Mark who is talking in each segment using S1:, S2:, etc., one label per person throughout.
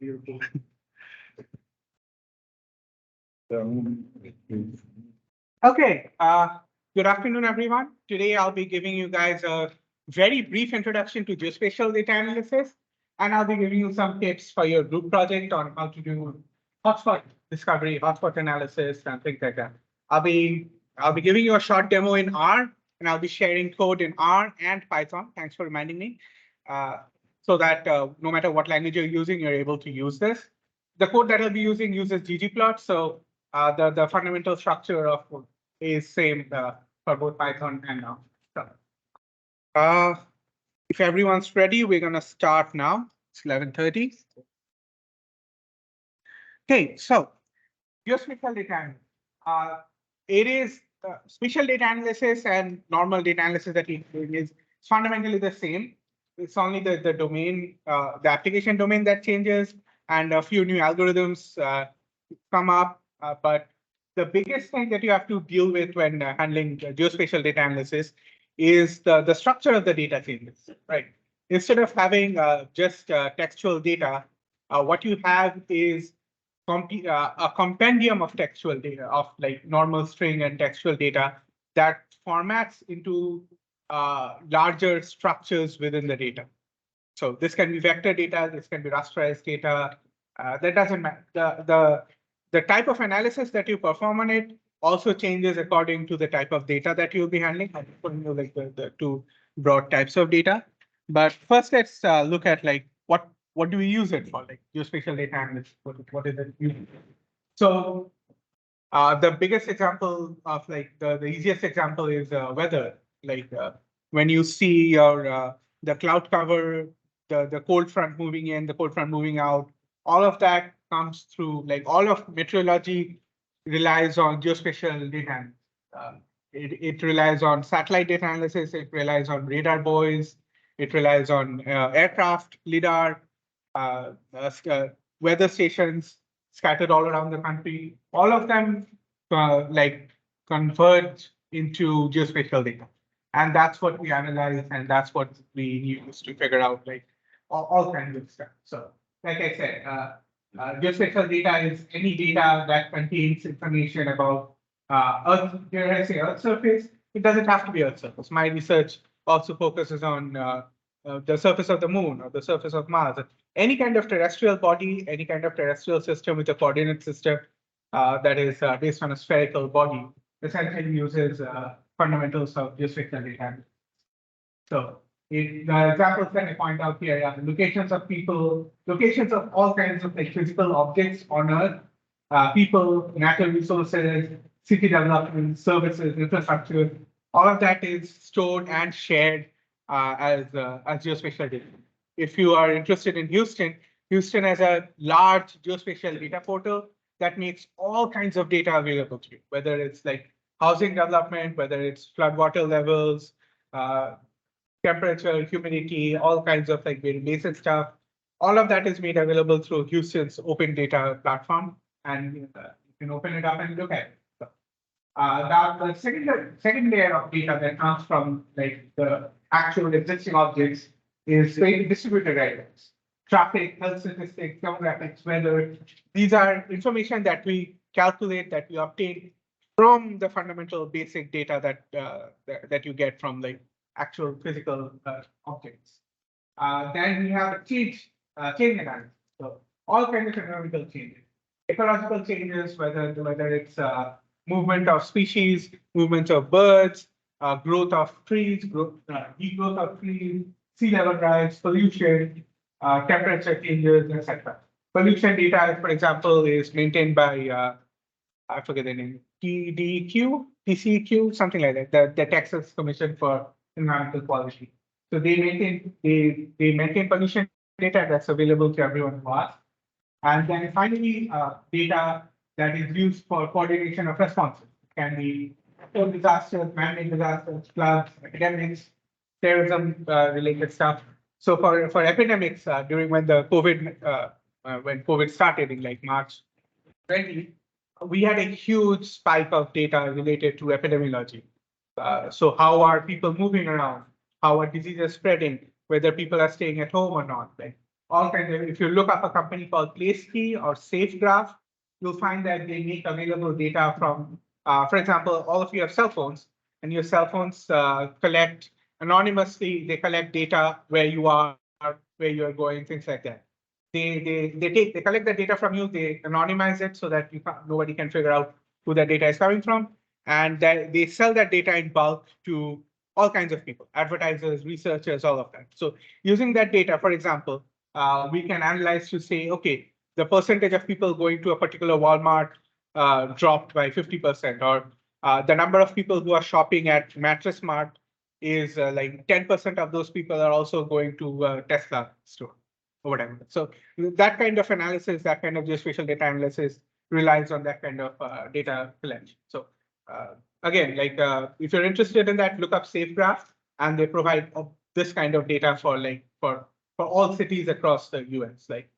S1: Okay, good afternoon, everyone. Today, I'll be giving you guys a very brief introduction to geospatial data analysis, and I'll be giving you some tips for your group project on how to do hotspot discovery, hotspot analysis, and things like that. I'll be giving you a short demo in R, and I'll be sharing code in R and Python. Thanks for reminding me, so that no matter what language you're using, you're able to use this. The code that I'll be using uses ggplot, so the fundamental structure of is same for both Python and now. If everyone's ready, we're going to start now. It's 11:30. Okay, so geospatial data analysis. It is spatial data analysis and normal data analysis that we're doing is fundamentally the same. It's only the domain, the application domain that changes, and a few new algorithms come up. But the biggest thing that you have to deal with when handling geospatial data analysis is the structure of the data changes, right? Instead of having just textual data, what you have is a compendium of textual data, of like normal string and textual data that formats into larger structures within the data. So this can be vector data, this can be rasterized data. That doesn't matter. The type of analysis that you perform on it also changes according to the type of data that you'll be handling. I'm putting you like the two broad types of data. But first, let's look at like what do we use it for? Like geospatial data analysis. What is it used? So the biggest example of like the easiest example is weather. Like when you see your the cloud cover, the cold front moving in, the cold front moving out, all of that comes through, like all of meteorology relies on geospatial data. It relies on satellite data analysis, it relies on radar buoys, it relies on aircraft, lidar, weather stations scattered all around the country. All of them like converge into geospatial data. And that's what we analyze, and that's what we use to figure out like all kinds of stuff. So like I said, geospatial data is any data that contains information about Earth, here I say Earth surface. It doesn't have to be Earth surface. My research also focuses on the surface of the moon or the surface of Mars. Any kind of terrestrial body, any kind of terrestrial system with a coordinate system that is based on a spherical body, essentially uses fundamentals of geospatial data. So the examples that I point out here are locations of people, locations of all kinds of like physical objects on Earth, people, natural resources, city development, services, infrastructure. All of that is stored and shared as geospatial data. If you are interested in Houston, Houston has a large geospatial data portal that makes all kinds of data available to you, whether it's like housing development, whether it's flood water levels, temperature, humidity, all kinds of like very basic stuff. All of that is made available through Houston's open data platform, and you can open it up and look at it. So, the second layer of data that comes from like the actual existing objects is very distributed items. Traffic, health statistics, demographics, weather. These are information that we calculate, that we obtain from the fundamental basic data that you get from like actual physical objects. Then we have change analysis. So all kinds of environmental changes, ecological changes, whether it's movement of species, movement of birds, growth of trees, degrowth of trees, sea level rise, pollution, temperature changes, etc. Pollution data, for example, is maintained by I forget the name, TCEQ, something like that, the Texas Commission for Environmental Quality. So they maintain pollution data that's available to everyone who asks. And then finally, data that is used for coordination of responses. It can be natural disasters, man-made disasters, floods, epidemics, terrorism related stuff. So for epidemics, during when the when COVID started in like March 20, we had a huge spike of data related to epidemiology. So how are people moving around? How are diseases spreading? Whether people are staying at home or not? Like all kinds of. If you look up a company called PlaceKey or SafeGraph, you'll find that they make available data from, for example, all of you have cell phones, and your cell phones collect anonymously. They collect data where you are, where you are going, things like that. They collect the data from you. They anonymize it so that nobody can figure out who that data is coming from, and they sell that data in bulk to all kinds of people, advertisers, researchers, all of that. So using that data, for example, we can analyze to say, okay, the percentage of people going to a particular Walmart dropped by 50%, or the number of people who are shopping at Mattress Mart is like 10% of those people are also going to Tesla store or whatever. So that kind of analysis, that kind of geospatial data analysis relies on that kind of data collection. So again, like if you're interested in that, look up SafeGraph, and they provide this kind of data for all cities across the US, like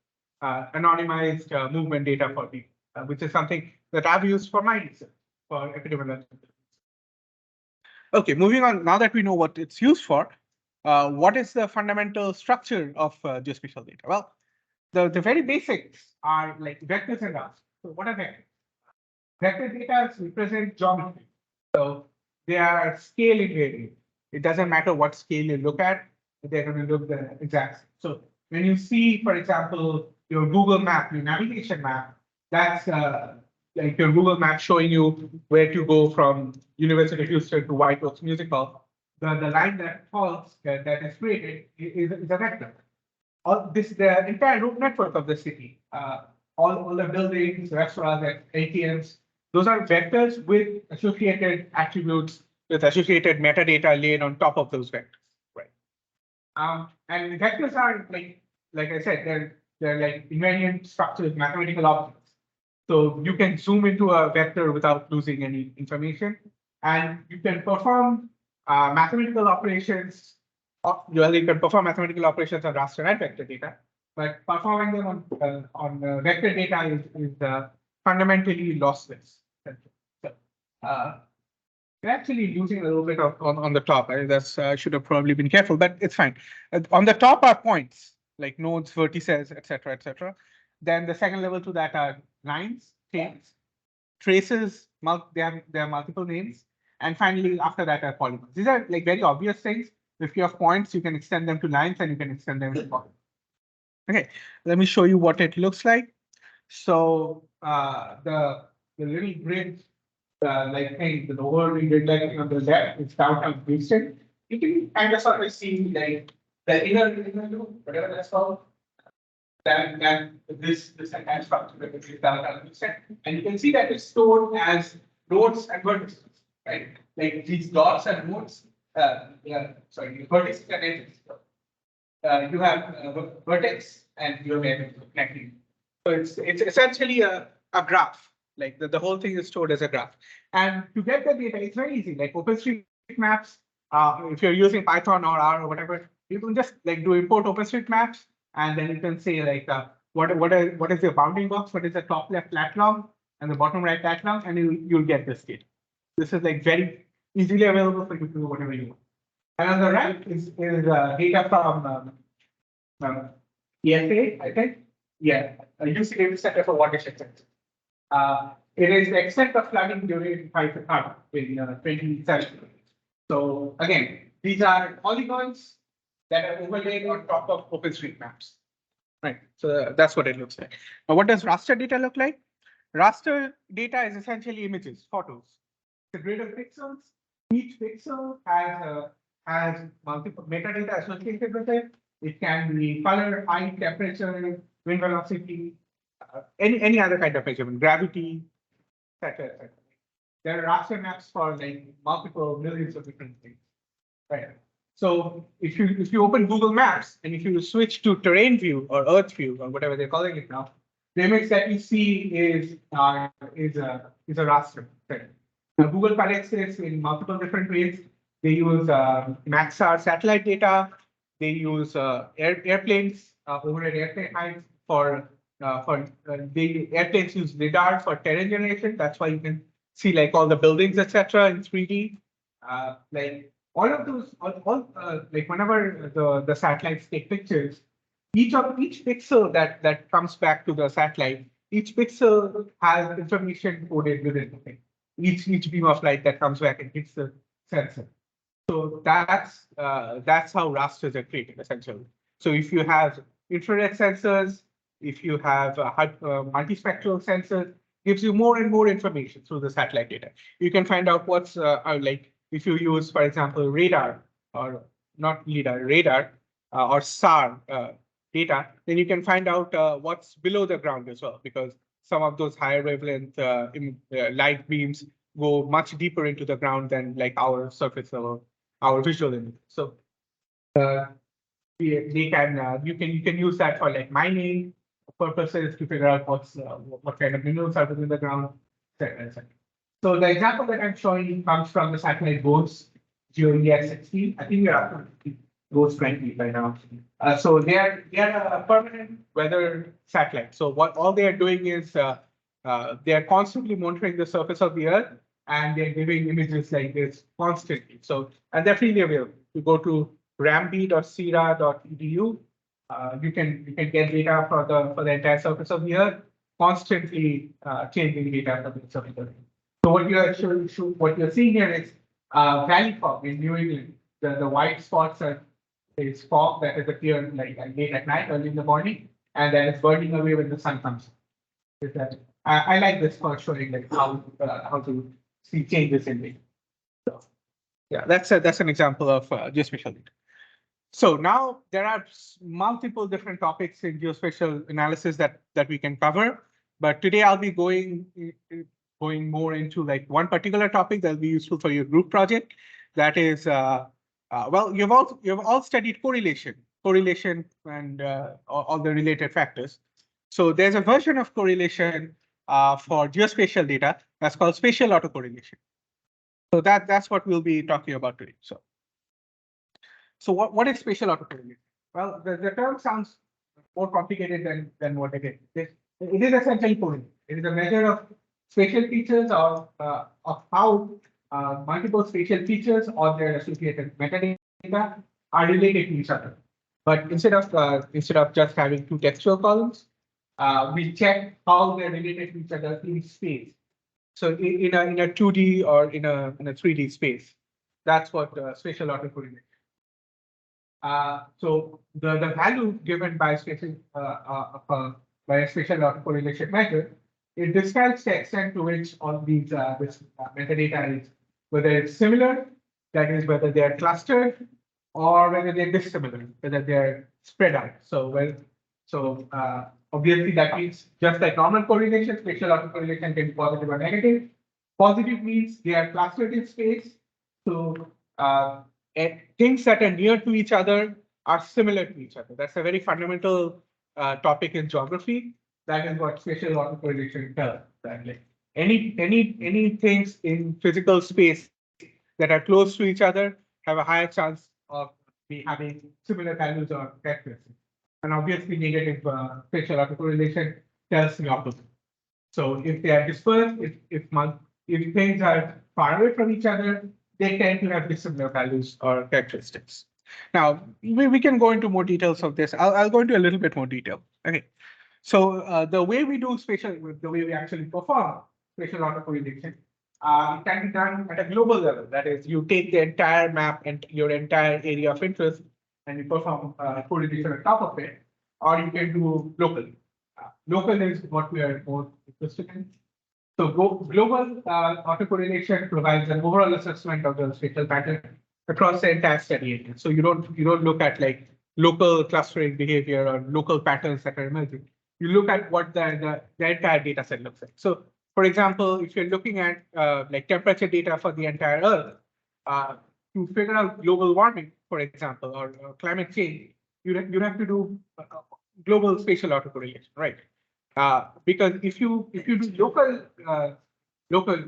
S1: anonymized movement data for people, which is something that I've used for my research for epidemiology. Okay, moving on. Now that we know what it's used for, what is the fundamental structure of geospatial data? Well, the very basics are like vectors and rasters. So what are vectors? Vector data represent geometry. So they are scale invariant. It doesn't matter what scale you look at, they're going to look the exact same. So when you see, for example, your Google map, your navigation map, that's like your Google map showing you where to go from University of Houston to White Oaks Music Hall. The line that falls, that is created, is a vector. The entire route network of the city, all the buildings, restaurants, ATMs, those are vectors with associated attributes, with associated metadata laid on top of those vectors, right? And vectors are like I said, they're like invariant structures, mathematical objects. So you can zoom into a vector without losing any information, and you can perform mathematical operations. Well, you can perform mathematical operations on raster and vector data, but performing them on vector data is fundamentally lossless. So, we're actually losing a little bit on the top. I should have probably been careful, but it's fine. On the top are points like nodes, vertices, etc., etc. Then the second level to that are lines, chains, traces. They have multiple names, and finally after that are polygons. These are like very obvious things. If you have points, you can extend them to lines, and you can extend them to polygons. Okay, let me show you what it looks like. So the little grid like thing, the overall grid like on the left, it's downtown Houston. You can kind of sort of see like the inner loop, whatever that's called. That this entire structure is downtown Houston, and you can see that it's stored as nodes and vertices, right? Like these dots are nodes. Sorry, vertices and edges. You have vertex and you have edges connecting. So it's essentially a graph. Like the whole thing is stored as a graph. And to get the data, it's very easy. Like OpenStreetMaps, if you're using Python or R or whatever, you can just like do import OpenStreetMaps, and then you can say like what is the bounding box, what is the top left lat long and the bottom right lat long, and you'll get this data. This is like very easily available for you to do whatever you want. And on the right is data from ESA, I think. Yeah, UC Data Center for Watershed Sciences. It is the extent of flooding during in 2017. So again, these are polygons that are overlaid on top of OpenStreetMaps. Right. So that's what it looks like. Now, what does raster data look like? Raster data is essentially images, photos. The grid of pixels. Each pixel has multiple metadata associated with it. It can be color, height, temperature, wind velocity, any other kind of measurement, gravity, etc., etc. There are raster maps for like multiple millions of different things, right? So if you open Google Maps and if you switch to terrain view or Earth view or whatever they're calling it now, the image that you see is a raster. Right? Now, Google collects this in multiple different ways. They use Maxar satellite data. They use airplanes, overhead airplane heights for the airplanes use lidar for terrain generation. That's why you can see like all the buildings, etc. in 3D. Like all of those, like whenever the satellites take pictures, each pixel that comes back to the satellite, each pixel has information coded within it. Each beam of light that comes back and hits the sensor. So that's how rasters are created essentially. So if you have infrared sensors, if you have multispectral sensors, gives you more and more information through the satellite data. You can find out what's like if you use, for example, radar or not radar or SAR data, then you can find out what's below the ground as well, because some of those higher wavelength light beams go much deeper into the ground than like our surface level, our visual image. So they can you can use that for like mining purposes to figure out what kind of minerals are within the ground, etc. etc. So the example that I'm showing comes from the satellite GOES GeoES-16. I think we're up to GOES 20 by now. So they are a permanent weather satellite. So what all they are doing is they are constantly monitoring the surface of the Earth, and they're giving images like this constantly. So, and they're freely available. You go to rambeat.cira.edu. You can get data for the entire surface of the Earth, constantly changing data for the surface of the Earth. So what you're seeing here is valley fog in New England. The white spots is fog that has appeared like late at night, early in the morning, and then it's burning away when the sun comes. I like this for showing like how to see changes in data. So, yeah, that's an example of geospatial data. So now there are multiple different topics in geospatial analysis that we can cover, but today I'll be going more into like one particular topic that'll be useful for your group project. That is, well, you've all studied correlation and all the related factors. So there's a version of correlation for geospatial data that's called spatial autocorrelation. So that's what we'll be talking about today. So what is spatial autocorrelation? Well, the term sounds more complicated than what it is. It is essentially correlation. It is a measure of spatial features of how multiple spatial features or their associated metadata are related to each other. But instead of just having two textual columns, we check how they're related to each other in space. So in a 2D or in a 3D space, that's what spatial autocorrelation. So the value given by spatial by a spatial autocorrelation measure, it describes the extent to which all these this metadata is, whether it's similar, that is whether they are clustered, or whether they're dissimilar, whether they're spread out. So obviously that means just like normal correlation, spatial autocorrelation can be positive or negative. Positive means they are clustered in space. So things that are near to each other are similar to each other. That's a very fundamental topic in geography. That is what spatial autocorrelation does. That like any things in physical space that are close to each other have a higher chance of having similar values or characteristics. And obviously negative spatial autocorrelation tells the opposite. So if they are dispersed, if things are far away from each other, they tend to have dissimilar values or characteristics. Now, we can go into more details of this. I'll go into a little bit more detail. Okay. So the way we do the way we actually perform spatial autocorrelation, it can be done at a global level. That is, you take the entire map and your entire area of interest, and you perform correlation on top of it, or you can do locally. Local is what we are more interested in. So global autocorrelation provides an overall assessment of the spatial pattern across the entire study area. So you don't look at like local clustering behavior or local patterns that are emerging. You look at what the entire data set looks like. So for example, if you're looking at like temperature data for the entire Earth, to figure out global warming, for example, or climate change, you have to do global spatial autocorrelation, right? Because if you do local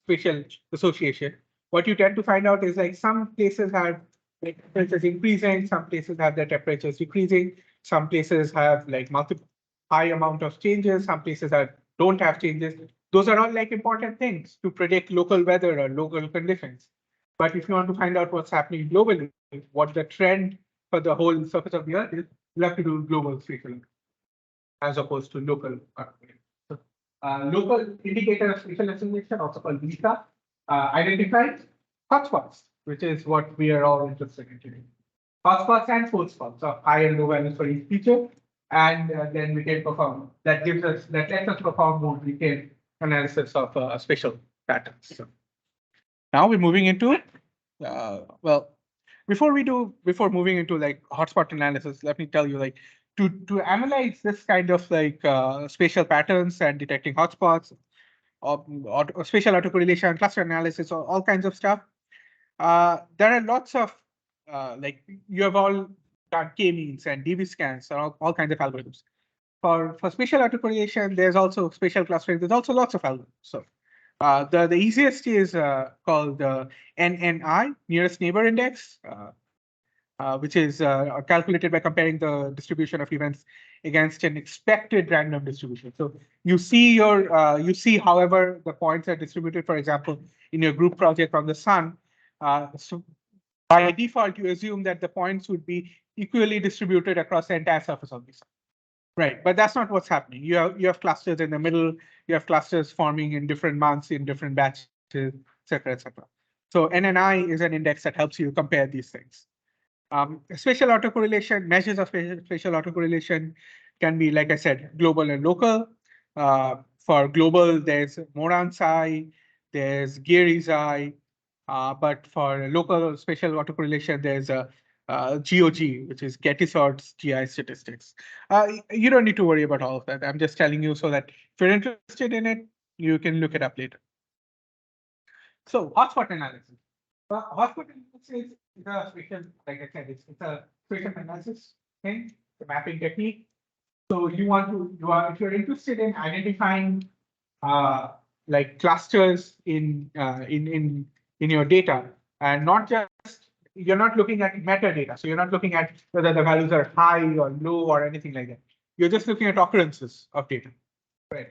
S1: spatial association, what you tend to find out is like some places have like temperatures increasing, some places have their temperatures decreasing, some places have like multiple high amount of changes, some places don't have changes. Those are all like important things to predict local weather or local conditions. But if you want to find out what's happening globally, what the trend for the whole surface of the Earth is, You'll have to do global spatial as opposed to local. So, local indicator of spatial estimation, also called LISA, identifies hotspots, which is what we are all interested in today. Hotspots and false spots of high and low values for each feature, and then we can perform. That lets us perform more detailed analysis of spatial patterns. So now we're moving into well, before moving into like hotspot analysis, let me tell you like to analyze this kind of like spatial patterns and detecting hotspots, or spatial autocorrelation, cluster analysis, or all kinds of stuff. There are lots of like you have all done k-means and db scans and all kinds of algorithms. For spatial autocorrelation, there's also spatial clustering. There's also lots of algorithms. So the easiest is called NNI, nearest neighbor index, which is calculated by comparing the distribution of events against an expected random distribution. So you see however the points are distributed. For example, in your group project from the sun, so by default you assume that the points would be equally distributed across the entire surface of the sun. Right, but that's not what's happening. You have clusters in the middle. You have clusters forming in different months, in different batches, etc., etc. So NNI is an index that helps you compare these things. Spatial autocorrelation, measures of spatial autocorrelation can be, like I said, global and local. For global, there's Moran psi, there's Geary psi, but for local spatial autocorrelation, there's a GOG, which is Getty-Sort's GI statistics. You don't need to worry about all of that. I'm just telling you so that if you're interested in it, you can look it up later. So hotspot analysis. Hotspot analysis is a spatial, like I said, it's a spatial analysis thing, the mapping technique. So if you're interested in identifying like clusters in your data, and not just, you're not looking at metadata. So you're not looking at whether the values are high or low or anything like that. You're just looking at occurrences of data. Right.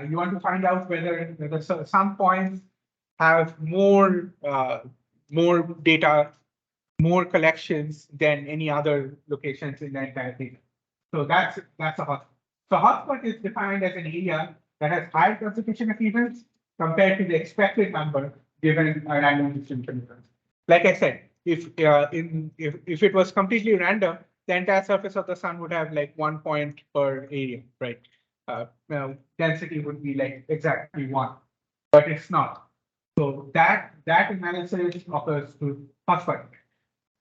S1: You want to find out whether some points have more data, more collections than any other locations in the entire data. So that's a hotspot. So hotspot is defined as an area that has higher concentration of events compared to the expected number given a random distribution. Like I said, if it was completely random, the entire surface of the sun would have like 1 point per area, right? Density would be like exactly 1, but it's not. So that analysis occurs to hotspot.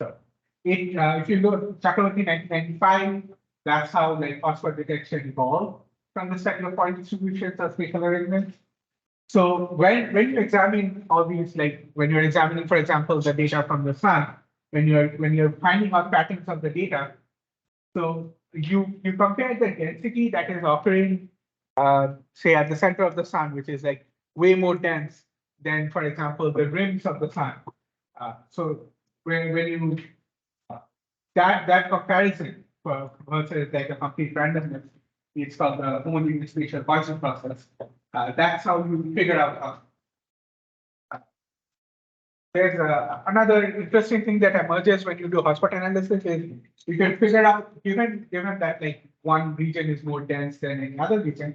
S1: So if you look Chakravarti 1995, that's how like hotspot detection evolved from the study of point distributions of spatial arrangements. So when you examine all these, like when you're examining, for example, the data from the sun, when you're finding out patterns of the data, so you compare the density that is occurring, say at the center of the sun, which is like way more dense than, for example, the rims of the sun. So when you that comparison versus like a complete randomness, it's called the homogeneous spatial Poisson process. That's how you figure out. There's another interesting thing that emerges when you do hotspot analysis is you can figure out, given that like one region is more dense than any other region,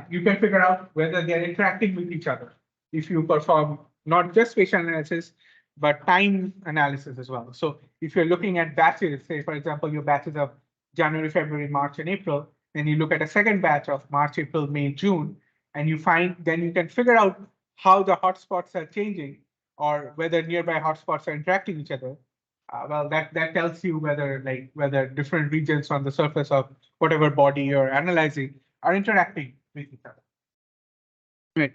S1: you can figure out whether they're interacting with each other if you perform not just spatial analysis, but time analysis as well. So if you're looking at batches, say, for example, your batches of January, February, March, and April, then you look at a second batch of March, April, May, June, and then you can figure out how the hotspots are changing or whether nearby hotspots are interacting with each other. Well, that tells you whether different regions on the surface of whatever body you're analyzing are interacting with each other. Right.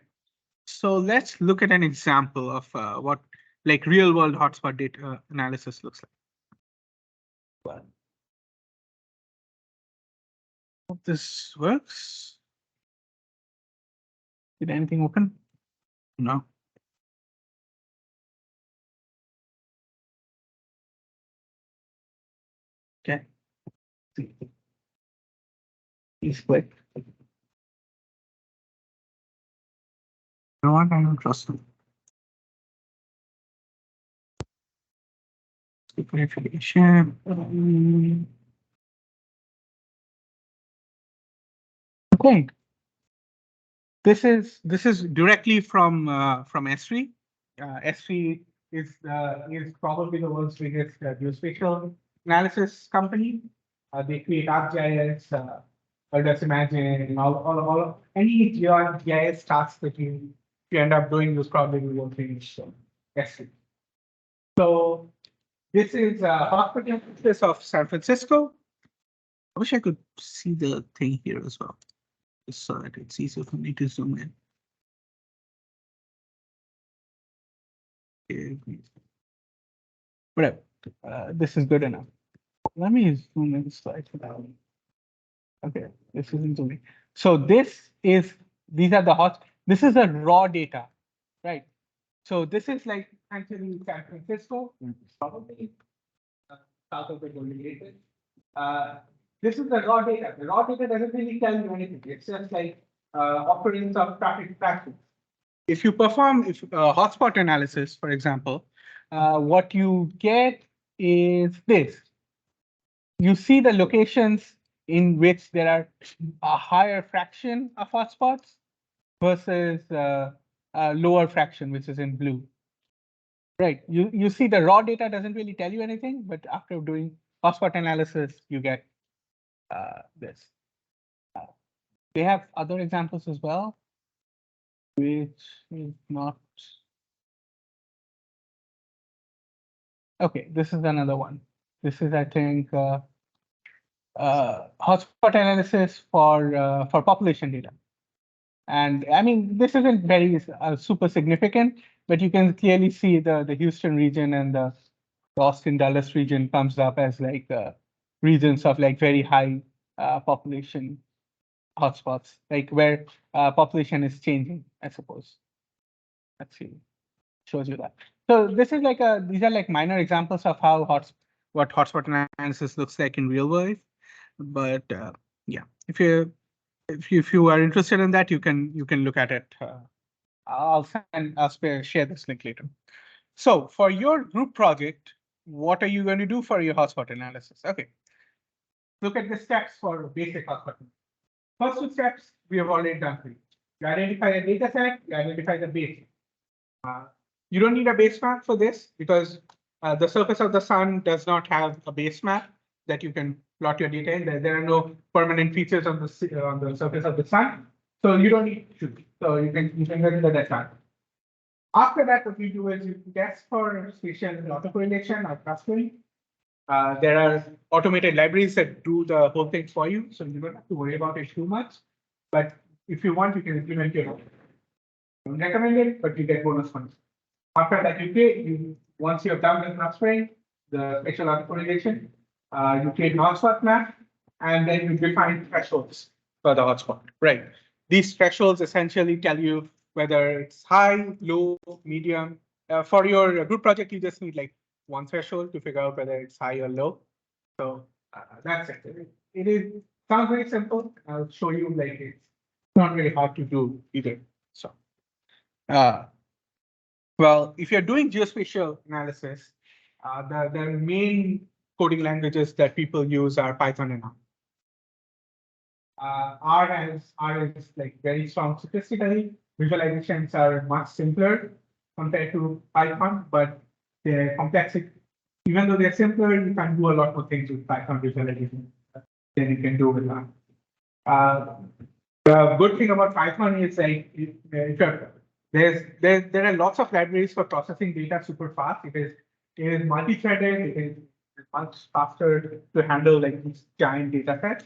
S1: So let's look at an example of what like real world hotspot data analysis looks like. Hope this works. Did anything open? No. Okay. Please click. No, I don't trust them. Verification. Okay. This is directly from S3. S3 is probably the world's biggest geospatial analysis company. They create ArcGIS, Does Imagine, all any GIS tasks that you end up doing, you probably will finish S3. So this is hospital analysis of San Francisco. I wish I could see the thing here as well, just so that it's easier for me to zoom in. Whatever. This is good enough. Let me zoom in slightly. Okay, this isn't zooming. So these are the hot. This is the raw data, right? So this is like actually San Francisco, probably south of the Golden Gate. This is the raw data. The raw data doesn't really tell you anything. It's just like occurrence of traffic patterns. If you perform hotspot analysis, for example, what you get is this. You see the locations in which there are a higher fraction of hotspots versus a lower fraction, which is in blue. Right. You see the raw data doesn't really tell you anything, but after doing hotspot analysis, you get this. They have other examples as well, which is not. Okay, this is another one. This is, I think, hotspot analysis for population data. And I mean, this isn't very super significant, but you can clearly see the Houston region and the Austin Dallas region comes up as like regions of like very high population hotspots, like where population is changing, I suppose. Let's see, shows you that. So this is like these are like minor examples of how what hotspot analysis looks like in real life. But yeah, if you are interested in that, you can look at it. I'll share this link later. So for your group project, what are you going to do for your hotspot analysis? Okay, look at the steps for basic hotspot. First two steps we have already done for you. You identify a data set, you identify the base. You don't need a base map for this because the surface of the sun does not have a base map that you can plot your data in. There are no permanent features on the surface of the sun, so you don't need to. So you can consider that done. After that, what you do is you test for spatial autocorrelation or clustering. There are automated libraries that do the whole thing for you, so you don't have to worry about it too much. But if you want, you can implement your own. I don't recommend it, but you get bonus points. After that, once you have done the clustering, the spatial autocorrelation, you create an hotspot map, and then you define thresholds for the hotspot. Right. These thresholds essentially tell you whether it's high, low, medium. For your group project, you just need like one threshold to figure out whether it's high or low. So that's it. It sounds very simple. I'll show you like it's not very hard to do either. So, well, if you're doing geospatial analysis, the main coding languages that people use are Python and R. R is like very strong statistically. Visualizations are much simpler compared to Python, but the complexity, even though they're simpler, you can do a lot more things with Python visualization than you can do with R. The good thing about Python is like there are lots of libraries for processing data super fast. It is multi-threaded. It is much faster to handle like these giant data sets.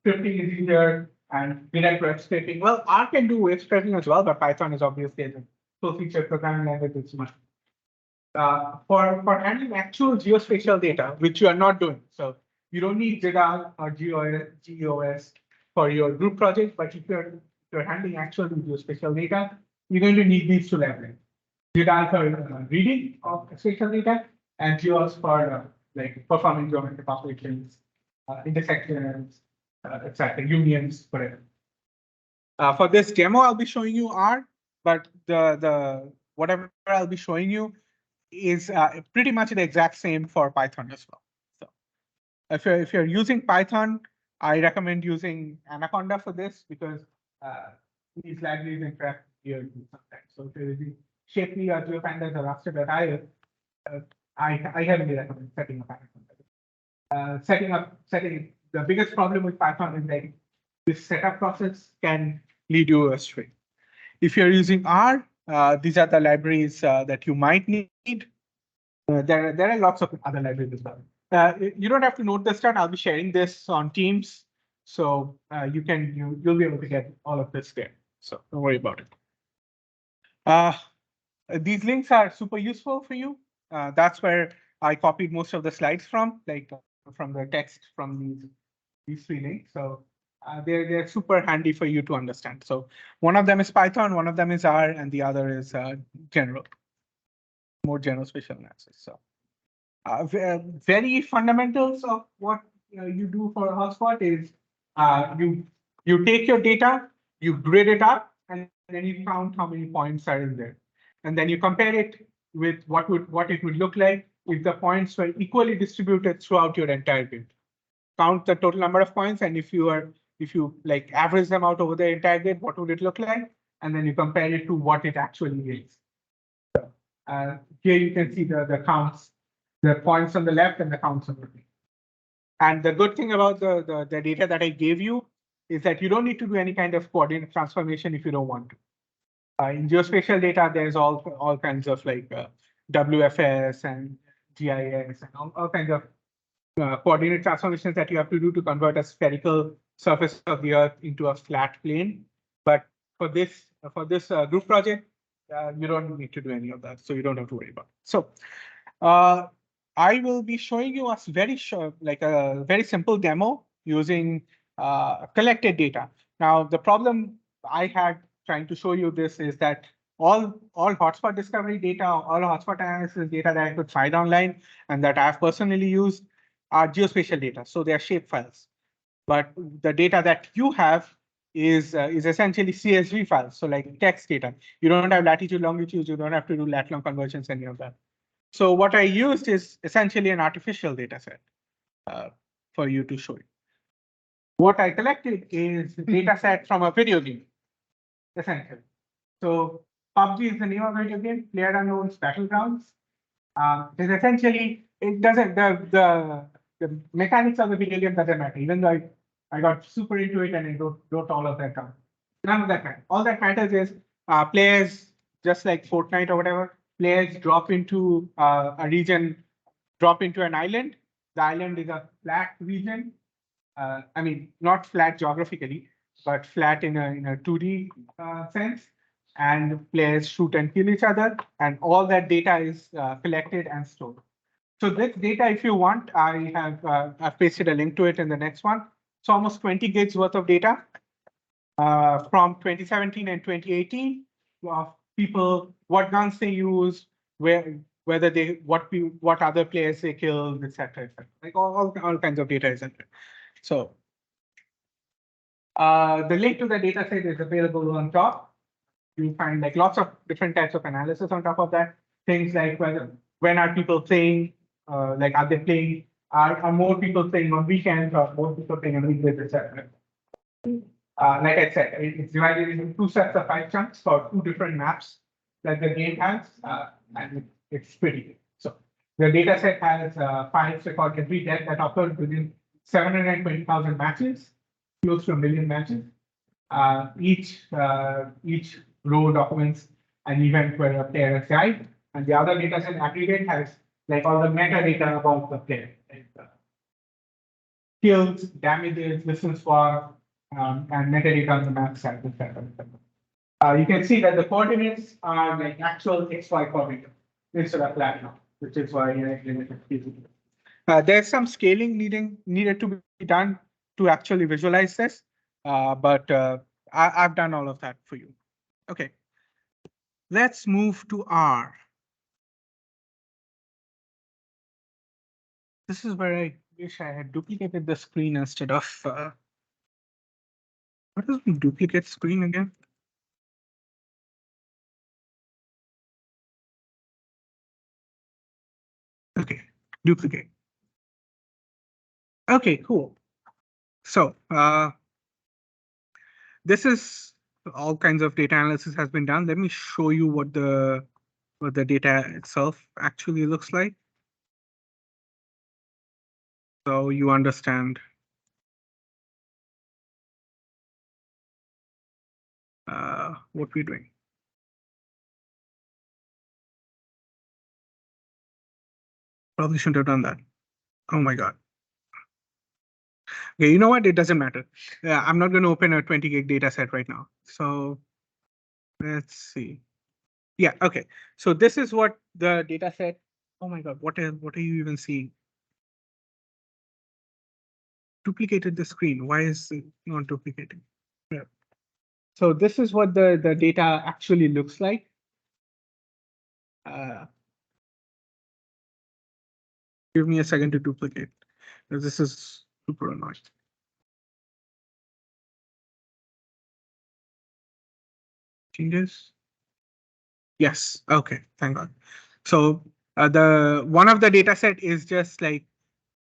S1: Scripting is easier and direct web scraping. Well, R can do web scraping as well, but Python is obviously a full-featured programming language. It's much for handling actual geospatial data, which you are not doing. So you don't need GIDAL or GEOS for your group project, but if you're handling actual geospatial data, you're going to need these two libraries. GIDAL for reading of spatial data, and GEOS for like performing geometric operations, intersections, etc., unions, whatever. For this demo, I'll be showing you R, but the whatever I'll be showing you is pretty much the exact same for Python as well. So if you're using Python, I recommend using Anaconda for this because these libraries interact here sometimes. So if you're using Shapely or GeoPandas or raster.io, I heavily recommend setting up Anaconda. Setting the biggest problem with Python is like this setup process can lead you astray. If you're using R, these are the libraries that you might need. There are lots of other libraries as well. You don't have to note this down. I'll be sharing this on Teams, so you'll be able to get all of this there. So don't worry about it. These links are super useful for you. That's where I copied most of the slides from, like from the text from these three links. So they're super handy for you to understand. So one of them is Python, one of them is R, and the other is more general spatial analysis. So very fundamentals of what you do for a HotSpot is you take your data, you grid it up, and then you count how many points are in there, and then you compare it with what it would look like if the points were equally distributed throughout your entire grid. Count the total number of points, and if you like average them out over the entire grid, what would it look like? And then you compare it to what it actually is. So, here you can see the counts, the points on the left and the counts on the right. And the good thing about the data that I gave you is that you don't need to do any kind of coordinate transformation if you don't want to. In geospatial data, there's all kinds of like WFS and GIS and all kinds of coordinate transformations that you have to do to convert a spherical surface of the Earth into a flat plane. But for this group project, you don't need to do any of that, so you don't have to worry about it. So I will be showing you a very simple demo using collected data. Now, the problem I had trying to show you this is that all hotspot discovery data, all hotspot analysis data that I could find online and that I've personally used are geospatial data, so they are shape files. But the data that you have is essentially CSV files, so like text data. You don't have latitude, longitude, you don't have to do lat-long conversions, any of that. So what I used is essentially an artificial data set for you to show you. What I collected is data set from a video game, essentially. So PUBG is the name of the video game, PlayerUnknown's Battlegrounds. Is essentially, it doesn't, the mechanics of the video game doesn't matter, even though I got super into it and I wrote all of that down. None of that matters. All that matters is players, just like Fortnite or whatever, players drop into a region, drop into an island. The island is a flat region. I mean, not flat geographically, but flat in a 2D sense. And players shoot and kill each other, and all that data is collected and stored. So this data, if you want, I've pasted a link to it in the next one. It's almost 20 gigs worth of data from 2017 and 2018 of people, what guns they use, what other players they killed, etc. Like all kinds of data is in there. So the link to the data set is available on top. You find like lots of different types of analysis on top of that. Things like when are people playing, like are they playing, are more people playing on weekends or more people playing on weekdays, etc. Like I said, it's divided into two sets of 5 chunks for 2 different maps that the game has, and it's pretty good. So the data set has files record every death that occurred within 720,000 matches, close to 1 million matches. Each row documents an event where a player has died, and the other data set aggregate has like all the metadata about the player, like kills, damages, distance far, and metadata on the map side, etc. You can see that the coordinates are like actual XY coordinates instead of flat now, which is why there's some scaling needed to be done to actually visualize this, but I've done all of that for you. Okay, let's move to R. This is where I wish I had duplicated the screen instead of. What is the duplicate screen again? Okay, duplicate. Okay, cool. So this is all kinds of data analysis has been done. Let me show you what the data itself actually looks like, so you understand what we're doing. Probably shouldn't have done that. Oh my God. Okay, you know what? It doesn't matter. I'm not going to open a 20 gig data set right now. So let's see. Yeah, okay. So this is what the data set. Oh my God, what are you even seeing? Duplicated the screen. Why is it not duplicating? Yeah. So this is what the data actually looks like. Uh, Give me a second to duplicate. This is super annoying. Changes. Yes. Okay. Thank God. So the one of the data set is just like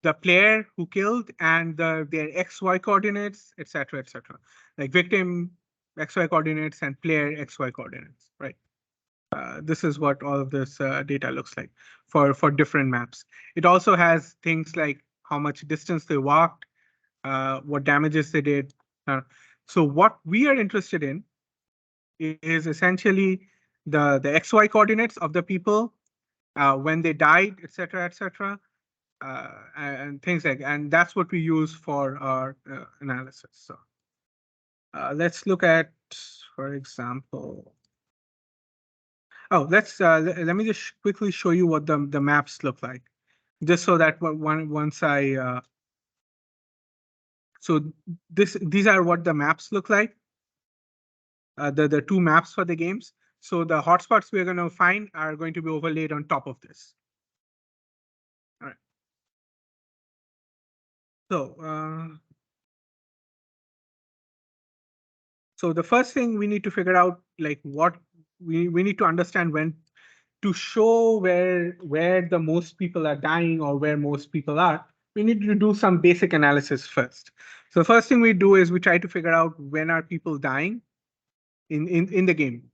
S1: the player who killed and their XY coordinates, etc., etc. Like victim XY coordinates and player XY coordinates, right? This is what all of this data looks like for different maps. It also has things like how much distance they walked, what damages they did. So what we are interested in is essentially the XY coordinates of the people when they died, etc., etc., and things like, and that's what we use for our analysis. So let's look at, for example, let me just quickly show you what the maps look like, just so that once I so these are what the maps look like, the two maps for the games. So the hotspots we're going to find are going to be overlaid on top of this. All right. So so the first thing we need to figure out, like what we need to understand when to show where the most people are dying or where most people are, we need to do some basic analysis first. So the first thing we do is we try to figure out when are people dying in the game.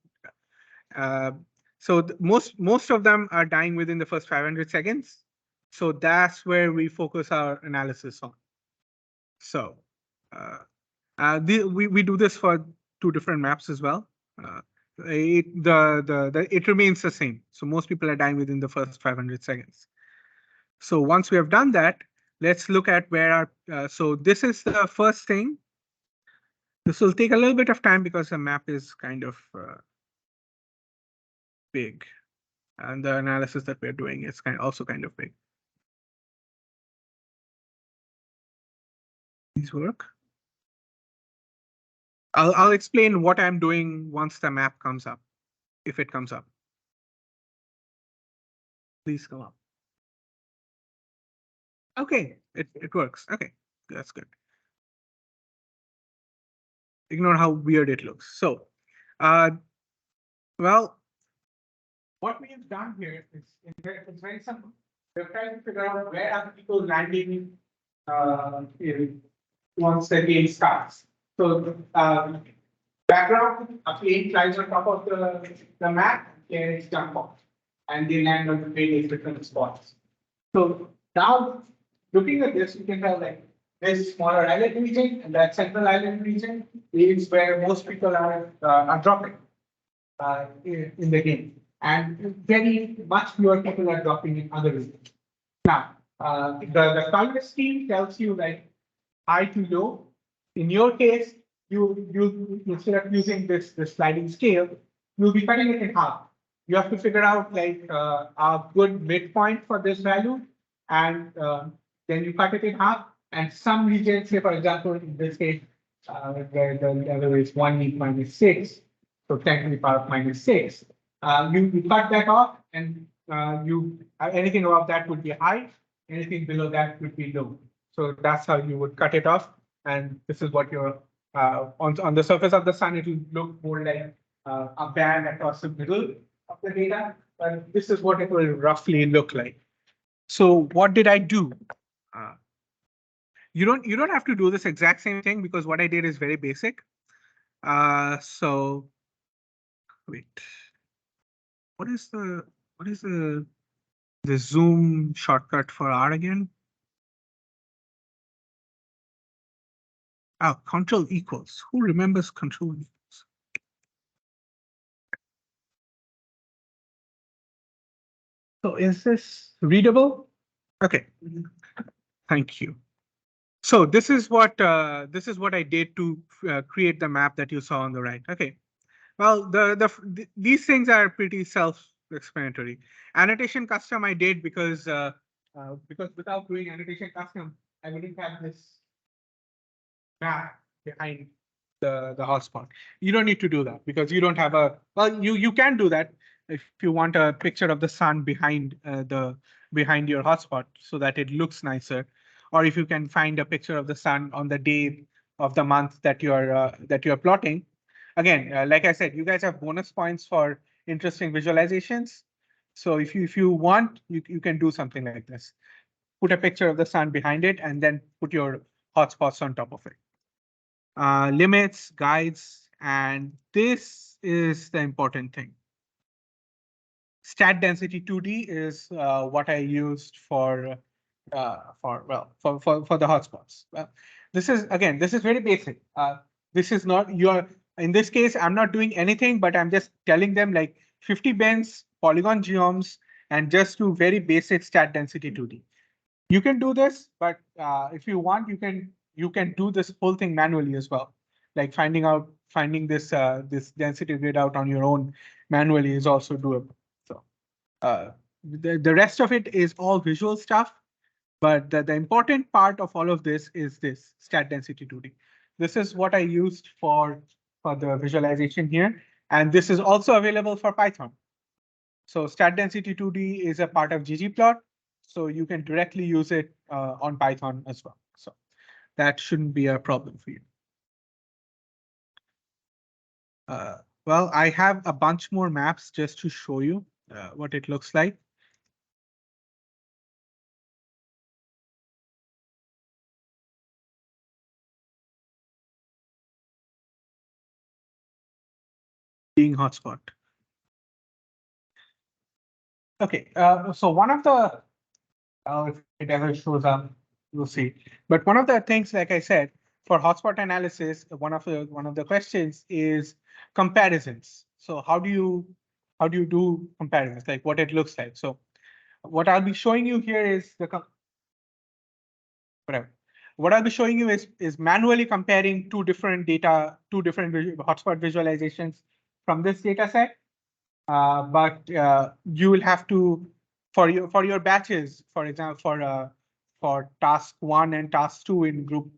S1: Uh, so most of them are dying within the first 500 seconds. So that's where we focus our analysis on. So we do this for two different maps as well. It remains the same. So most people are dying within the first 500 seconds. So once we have done that, let's look at where our, so this is the first thing. This will take a little bit of time because the map is kind of big. And the analysis that we're doing is also kind of big. These work. I'll explain what I'm doing once the map comes up, if it comes up. Please come up. Okay, it works. Okay, that's good. Ignore how weird it looks. So, well, what we have done here is it's very simple. We're trying to figure out where are people landing once the game starts. So, background, a plane flies on top of the map, planes jump off, and they land on the various different spots. So now, looking at this, you can tell like this smaller island region and that central island region is where most people are dropping in the game, and very much fewer people are dropping in other regions. Now, the color scheme tells you like high to low. In your case, you instead of using this sliding scale, you'll be cutting it in half. You have to figure out like a good midpoint for this value, and then you cut it in half. And some regions, say for example, in this case, where the level is 1 minus 6, so 10 to the power of minus 6, you cut that off, and you anything above that would be high, anything below that would be low. So that's how you would cut it off. And this is what your on the surface of the sun, it will look more like a band across the middle of the data. But this is what it will roughly look like. So what did I do? You don't have to do this exact same thing because what I did is very basic. So wait, what is the zoom shortcut for R again? Oh, control equals. Who remembers control equals? So is this readable? Okay, thank you. So this is what I did to create the map that you saw on the right. Okay. Well, these things are pretty self-explanatory. Annotation custom I did because without doing annotation custom, I wouldn't have this map behind the hotspot. You don't need to do that because you don't have a, well, you can do that if you want a picture of the sun behind your hotspot so that it looks nicer, or if you can find a picture of the sun on the day of the month that you're plotting. Again, like I said, you guys have bonus points for interesting visualizations. So if you want, you can do something like this. Put a picture of the sun behind it and then put your hotspots on top of it. Limits, guides, and this is the important thing. Stat density 2D is what I used for the hotspots. This is very basic. This is not your, in this case, I'm not doing anything, but I'm just telling them like 50 bins, polygon geoms, and just do very basic stat density 2D. You can do this, but if you want, you can do this whole thing manually as well. Like finding this density grid out on your own manually is also doable. So the rest of it is all visual stuff, but the important part of all of this is this stat density 2D. This is what I used for the visualization here, and this is also available for Python. So stat density 2D is a part of ggplot, so you can directly use it on Python as well. So that shouldn't be a problem for you. Well, I have a bunch more maps just to show you what it looks like. Being hotspot. Okay, so one of the, if it ever shows up, we'll see. But one of the things, like I said, for hotspot analysis, one of the questions is comparisons. So how do you do comparisons, like what it looks like? So what I'll be showing you here is whatever. What I'll be showing you is manually comparing two different hotspot visualizations from this data set. But you will have to, for your batches, for example, for task 1 and task 2 in group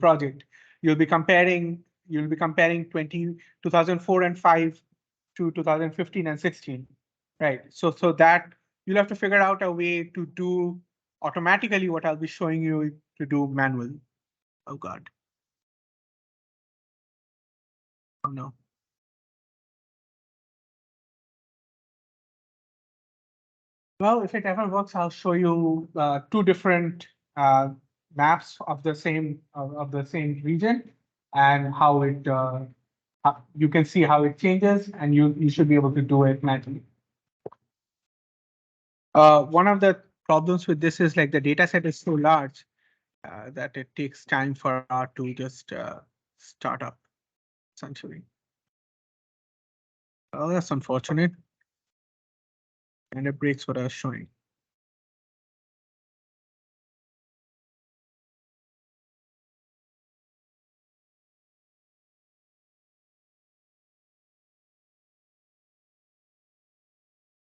S1: project, you'll be comparing 2004 and 5 to 2015 and 16, right? So that you'll have to figure out a way to do automatically what I'll be showing you to do manually. Oh God. Oh no. Well, if it ever works, I'll show you two different maps of the same region and how you can see how it changes, and you should be able to do it manually. One of the problems with this is like the data set is so large that it takes time for R to just start up, essentially. Oh, that's unfortunate. And it breaks what I was showing.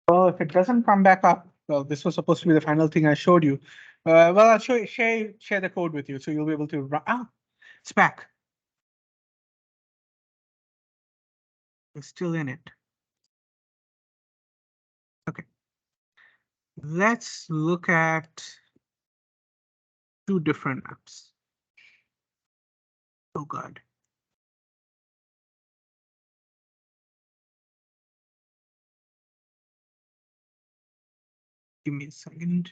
S1: Well, if it doesn't come back up, well, this was supposed to be the final thing I showed you. Well, I'll share the code with you, so you'll be able to run. Ah, it's back. It's still in it. Okay. Let's look at two different maps. Oh God. Give me a second.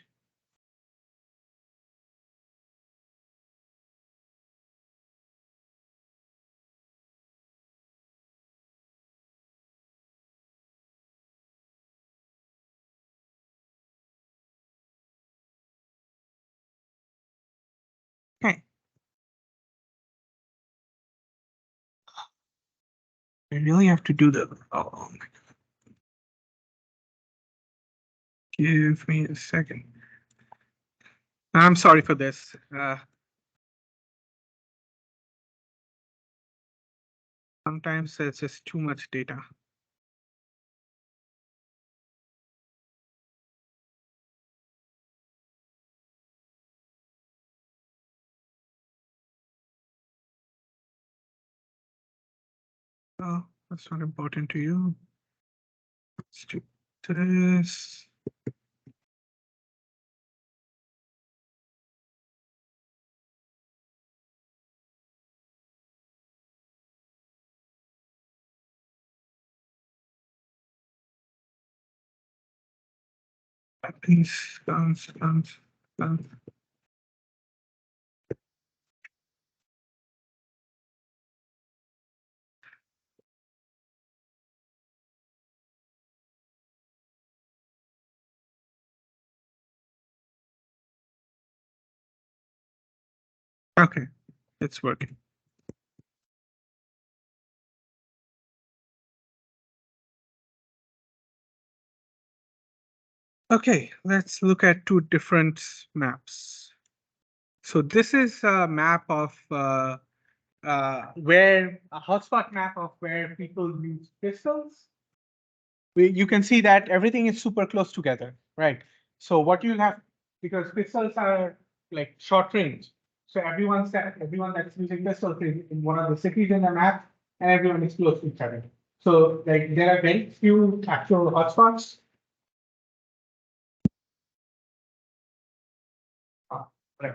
S1: I really have to do the. Oh my God. Give me a second. I'm sorry for this. Sometimes it's just too much data. Oh, that's not important to you. Let's do this. Please, comes. Okay, it's working. Okay, let's look at two different maps. So this is a map of where a hotspot map of where people use pistols. You can see that everything is super close together, right? So what you have, because pistols are like short range, so everyone that's using pistols is in one of the cities in the map, and everyone is close to each other. So like there are very few actual hotspots. Right,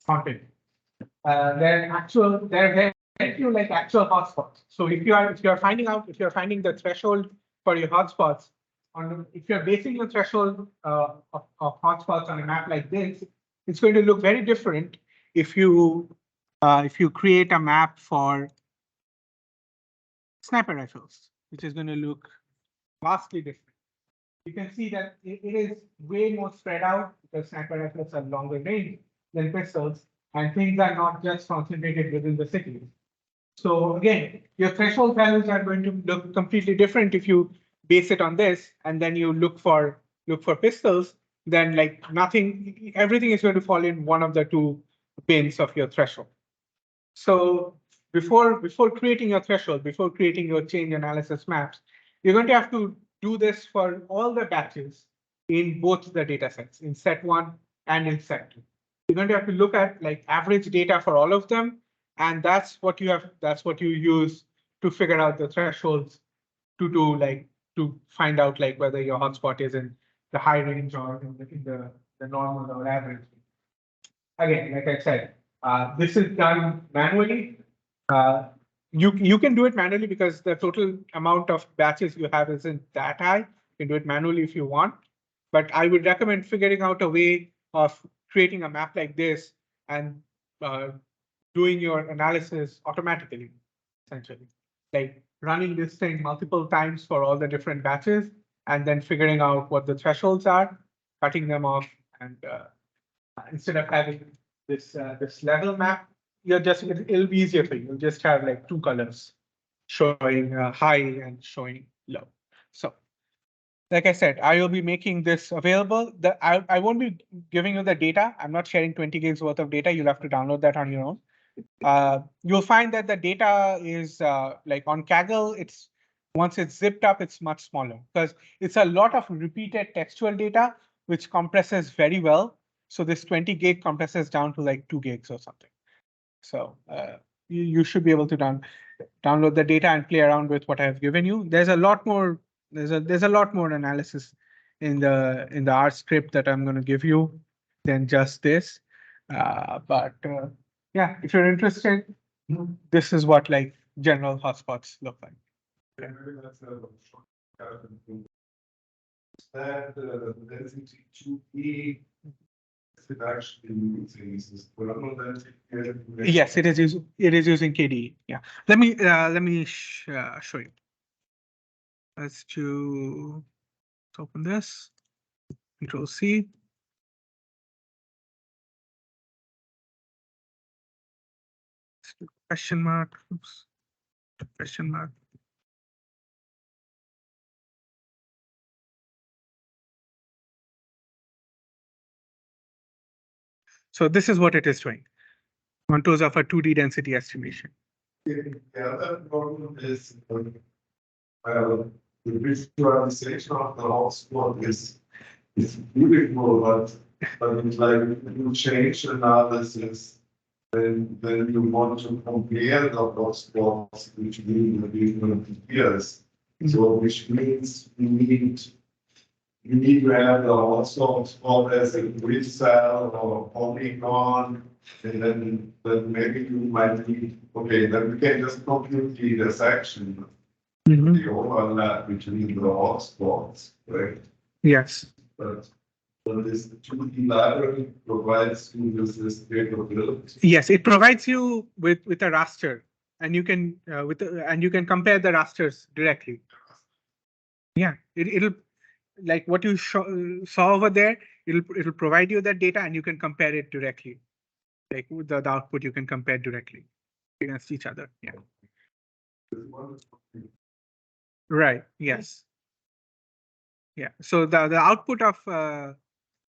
S1: content. There are very few like actual hotspots. So if you're finding the threshold for your hotspots if you're basing the threshold of hotspots on a map like this, it's going to look very different if you create a map for sniper rifles, which is going to look vastly different. You can see that it is way more spread out because sniper rifles are longer range than pistols, and things are not just concentrated within the city. So again, your threshold values are going to look completely different if you base it on this, and then you look for pistols. Then like nothing, everything is going to fall in one of the two bins of your threshold. So before creating your threshold, before creating your change analysis maps, you're going to have to do this for all the batches in both the data sets, in set one and in set two. You're going to have to look at like average data for all of them, and that's what you use to figure out the thresholds to find out like whether your hotspot is in the high range or in the normal or average. Again, like I said, this is done manually. Uh, you can do it manually because the total amount of batches you have isn't that high. You can do it manually if you want, but I would recommend figuring out a way of creating a map like this and uh, doing your analysis automatically, essentially, like running this thing multiple times for all the different batches and then figuring out what the thresholds are, cutting them off, and instead of having this level map, it'll be easier for you. You'll just have like two colors showing high and showing low. So like I said, I will be making this available. I won't be giving you the data. I'm not sharing 20 gigs worth of data. You'll have to download that on your own. You'll find that the data is like on Kaggle, once it's zipped up, it's much smaller because it's a lot of repeated textual data, which compresses very well. So this 20 gig compresses down to like 2 gigs or something. So you should be able to download the data and play around with what I've given you. There's a lot more. There's a lot more analysis in the R script that I'm going to give you than just this. But yeah, if you're interested, this is what like general hotspots look like.
S2: That density 2E is actually using this
S1: Yes, it is using KDE. Yeah. Let me show you. Let's open this. Control C. Question mark. Oops. Question mark. So this is what it is doing. Contours of a 2D density estimation.
S2: The other problem is the visualization of the hotspot is beautiful, but it's like you change analysis, then you want to compare the hotspots between the different peers. So which means you need to have the hotspot as a grid cell or polygon, and then maybe you might need, okay, then we can just compute the intersection, the overlap between the hotspots, right?
S1: Yes.
S2: But this 2D library provides you with this capability.
S1: Yes, it provides you with a raster, and you can and you can compare the rasters directly. Yeah, it'll like what you saw over there. It'll provide you that data, and you can compare it directly. Like with the output, you can compare directly against each other. Yeah. Right. Yes. Yeah. So the output of the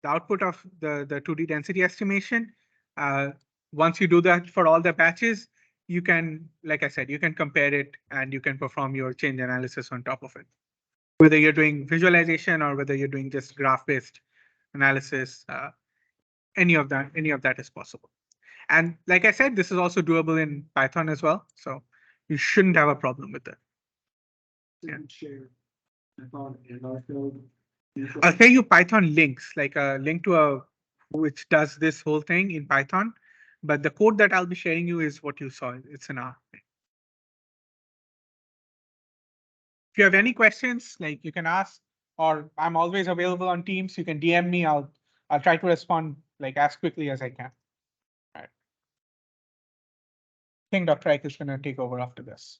S1: 2D density estimation, once you do that for all the patches, you can, like I said, you can compare it and you can perform your change analysis on top of it. Whether you're doing visualization or whether you're doing just graph-based analysis, any of that is possible. And like I said, this is also doable in Python as well. So you shouldn't have a problem with that. Yeah. I'll tell you Python links, like a link to which does this whole thing in Python. But the code that I'll be sharing you is what you saw. It's in R. If you have any questions, like you can ask, or I'm always available on Teams. You can DM me. I'll try to respond like as quickly as I can. All right. I think Dr. Eick is going to take over after this.